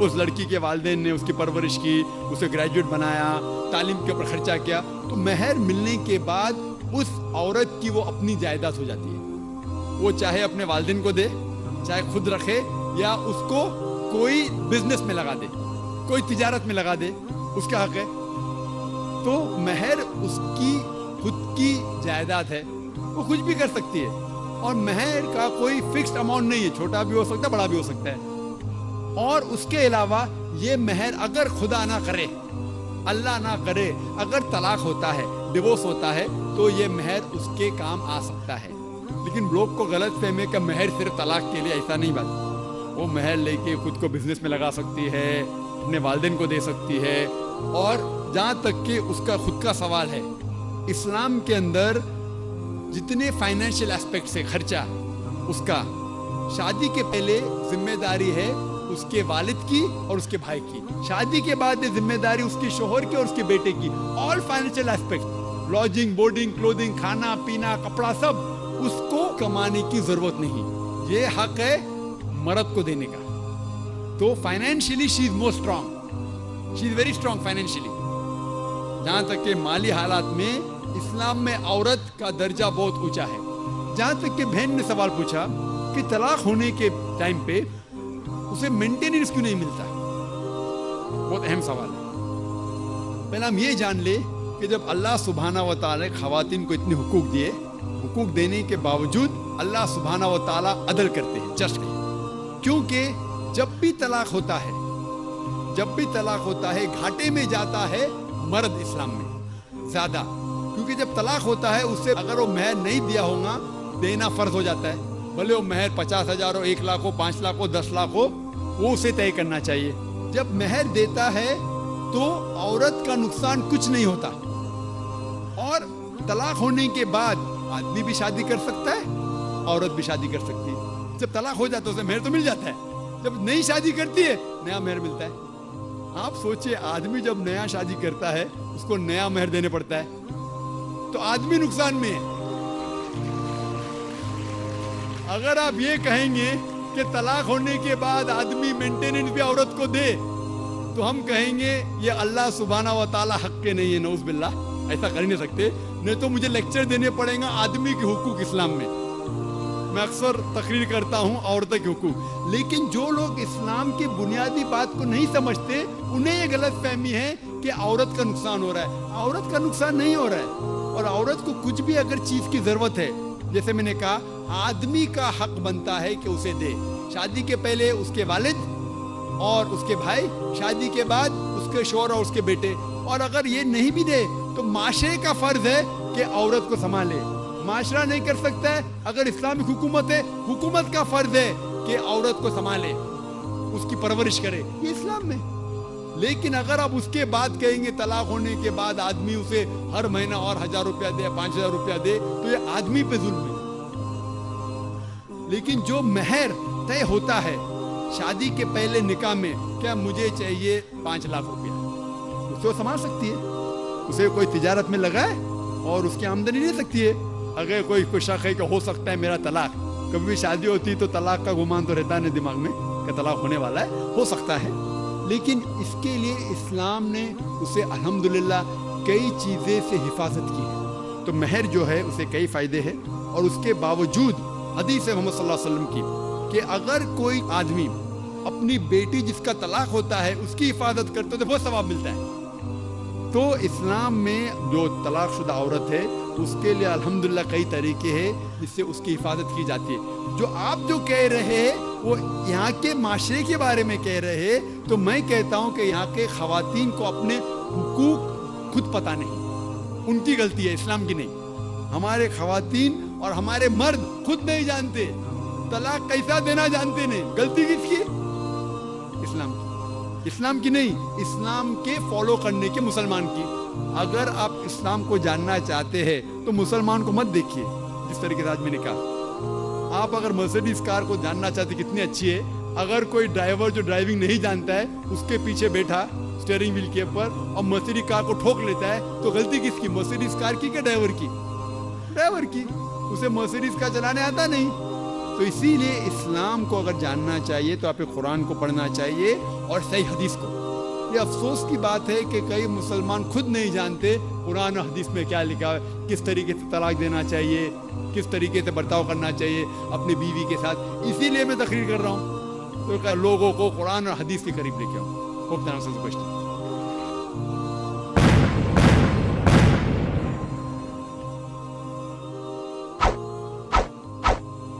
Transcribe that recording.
اس لڑکی کے والدین نے اس کی پرورش کی, اسے گریجویٹ بنایا, تعلیم کے اوپر خرچہ کیا, تو مہر ملنے کے بعد اس عورت کی وہ اپنی جائیداد ہو جاتی ہے. وہ چاہے اپنے والدین کو دے, چاہے خود رکھے, یا اس کو کوئی بزنس میں لگا دے, کوئی تجارت میں لگا دے, اس کا حق ہے. تو مہر اس کی خود کی جائیداد ہے, وہ کچھ بھی کر سکتی ہے. اور مہر کا کوئی فکسڈ اماؤنٹ نہیں ہے, چھوٹا بھی ہو سکتا ہے, بڑا بھی ہو سکتا ہے. اور اس کے علاوہ یہ مہر اگر خدا نہ کرے, اللہ نہ کرے, اگر طلاق ہوتا ہے, ڈیورس ہوتا ہے, تو یہ مہر اس کے کام آ سکتا ہے. لیکن لوگ کو غلط فہمی کہ مہر صرف طلاق کے لیے, ایسا نہیں بات. وہ مہر لے کے خود کو بزنس میں لگا سکتی ہے, اپنے والدین کو دے سکتی ہے. اور جہاں تک کہ اس کا خود کا سوال ہے, اسلام کے اندر جتنے فائنینشیل ایسپیکٹس ہے خرچہ اس کا, شادی کے پہلے ذمہ داری ہے اس کے والد کی اور اس کے بھائی کی, شادی کے بعد ذمہ داری اس کے شوہر کی اور اس کے بیٹے کی. آل فائنینشیل ایسپیکٹ, لاڈجنگ, بورڈنگ, کلودنگ, کھانا پینا, کپڑا, سب اس کو کمانے کی ضرورت نہیں. یہ حق ہے مرد کو دینے کا. تو financially she is more strong, she is very strong financially. جہاں تک کہ مالی حالات میں اسلام میں عورت کا درجہ بہت اونچا ہے. جہاں تک کہ بہن نے سوال پوچھا کہ طلاق ہونے کے ٹائم پہ اسے مینٹیننس کیوں نہیں ملتا, بہت اہم سوال ہے. پہلے ہم یہ جان لیں کہ جب اللہ سبحانہ و تعالی خواتین کو اتنے حقوق دیے, حقوق دینے کے باوجود اللہ سبحانہ و تعالی عدل کرتے ہیں, جسٹ. کیونکہ جب بھی طلاق ہوتا ہے, جب بھی طلاق ہوتا ہے, گھاٹے میں جاتا ہے مرد اسلام میں زیادہ. کیونکہ جب طلاق ہوتا ہے اس سے اگر وہ مہر نہیں دیا ہوگا, دینا فرض ہو جاتا ہے. بھلے وہ مہر 50,000 ہو, 1 لاکھ ہو, 5 لاکھ ہو, 10 لاکھ ہو, وہ اسے طے کرنا چاہیے. جب مہر دیتا ہے تو عورت کا نقصان کچھ نہیں ہوتا. اور طلاق ہونے کے بعد آدمی بھی شادی کر سکتا ہے, عورت بھی شادی کر سکتی ہے. جب طلاق ہو جاتا ہے اسے مہر تو مل جاتا ہے, جب نئی شادی کرتی ہے نیا مہر ملتا ہے. آپ سوچئے, آدمی جب نیا شادی کرتا ہے اس کو نیا مہر دینے پڑتا ہے, تو آدمی نقصان میں ہے. اگر آپ یہ کہیں گے کہ طلاق ہونے کے بعد آدمی مینٹیننس بھی عورت کو دے, تو ہم کہیں گے یہ اللہ سبحانہ و تعالی حق کے نہیں ہے. نعوذ باللہ, ایسا کر ہی نہیں سکتے. نہیں تو مجھے لیکچر دینے پڑیں گا آدمی کے حقوق اسلام میں. میں اکثر تقریر کرتا ہوں عورتوں کے حقوق. لیکن جو لوگ اسلام کی بنیادی بات کو نہیں سمجھتے, انہیں یہ غلط فہمی ہے کہ عورت کا نقصان ہو رہا ہے. عورت کا نقصان نہیں ہو رہا ہے. اور عورت کو کچھ بھی اگر چیز کی ضرورت ہے, جیسے میں نے کہا, آدمی کا حق بنتا ہے کہ اسے دے. شادی کے پہلے اس کے والد اور اس کے بھائی, شادی کے بعد اس کے شوہر اور اس کے بیٹے. اور اگر یہ نہیں بھی دے تو معاشرے کا فرض ہے کہ عورت کو سنبھالے. معاشرہ نہیں کر سکتا ہے, اگر اسلامک حکومت ہے, حکومت کا فرض ہے کہ عورت کو سنبھالے, اس کی پرورش کرے. یہ اسلام میں. لیکن اگر آپ اس کے بعد کہیں گے طلاق ہونے کے بعد آدمی اسے ہر مہینہ اور 1,000 روپیہ دے, 5,000 روپیہ دے, تو یہ آدمی پہ ظلم ہے. لیکن جو مہر طے ہوتا ہے شادی کے پہلے نکاح میں, کیا مجھے چاہیے 5 لاکھ روپیہ, اسے وہ سنبھال سکتی ہے. اسے کوئی تجارت میں لگائے اور اس کی آمدنی لے سکتی ہے. اگر کوئی شک ہے کہ ہو سکتا ہے میرا طلاق, کبھی بھی شادی ہوتی تو طلاق کا گمان تو رہتا نہیں دماغ میں کہ طلاق ہونے والا ہے, ہو سکتا ہے. لیکن اس کے لیے اسلام نے اسے الحمدللہ کئی چیزیں سے حفاظت کی ہے. تو مہر جو ہے اسے کئی فائدے ہیں. اور اس کے باوجود حدیث محمد صلی اللہ علیہ وسلم کی کہ اگر کوئی آدمی اپنی بیٹی جس کا طلاق ہوتا ہے اس کی حفاظت کرتے تو بہت ثواب ملتا ہے. تو اسلام میں جو طلاق شدہ عورت ہے اس کے لیے الحمدللہ کئی طریقے ہیں جس سے اس کی حفاظت کی جاتی ہے. جو آپ جو کہہ رہے ہیں وہ یہاں کے معاشرے کے بارے میں کہہ رہے ہیں, تو میں کہتا ہوں کہ یہاں کے خواتین کو اپنے حقوق خود پتہ نہیں. ان کی غلطی ہے, اسلام کی نہیں. ہمارے خواتین اور ہمارے مرد خود نہیں جانتے, طلاق کیسا دینا جانتے نہیں. غلطی کس کی؟ اسلام کی. اسلام کی نہیں, اسلام کے فالو کرنے کے مسلمان کی. اگر آپ اسلام کو جاننا چاہتے ہیں تو مسلمان کو مت دیکھیے. جس طریقے سے آج میں نے کہا, آپ اگر مرسیڈیز کار کو جاننا چاہتے کتنی اچھی ہے, اگر کوئی ڈرائیور جو ڈرائیونگ نہیں جانتا ہے اس کے پیچھے بیٹھا اسٹیئرنگ ویل کے اوپر اور مرسیڈیز کار کو ٹھوک لیتا ہے, تو غلطی کس کی؟ مرسیڈیز کار کی کہ ڈرائیور کی؟ ڈرائیور کی. اسے مرسیڈیز کا چلانے آتا نہیں. تو اسی لیے اسلام کو اگر جاننا چاہیے تو آپ قرآن کو پڑھنا چاہیے اور صحیح حدیث کو. یہ افسوس کی بات ہے کہ کئی مسلمان خود نہیں جانتے قرآن و حدیث میں کیا لکھا ہے, کس طریقے سے طلاق دینا چاہیے, کس طریقے سے برتاؤ کرنا چاہیے اپنی بیوی کے ساتھ. اسی لیے میں تقریر کر رہا ہوں, تو لوگوں کو قرآن اور حدیث کے قریب لے کے آؤں. Hope that answers the question.